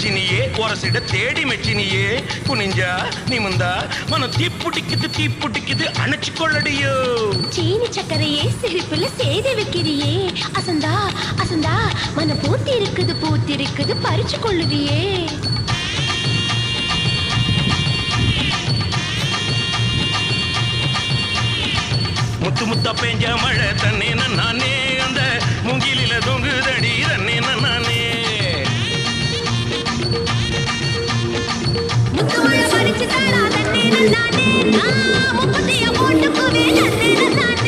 வச்சினியே ஒரசிட தேடி மெச்சினியே குனிஞ்சா நிமிந்தா மனம் தீப்புட்டிக்குது அணைச்சு கொள்ளடியோ சீனி சக்கரையே சிரிப்புல சேதி வைக்கிறியே அசந்தா அசந்தா மன பூத்தி இருக்குது பறிச்சு கொள்ளுவியே முத்து முத்தா பெஞ்ச மழை தண்ணே நானே அந்த மூங்கிலில தொங்குதடி தண்ணே நானே முத்து மழை பறிச்சு தள்ளா தண்ணே நானே முப்பத்திய போட்டுக்குவே நன்னே நானே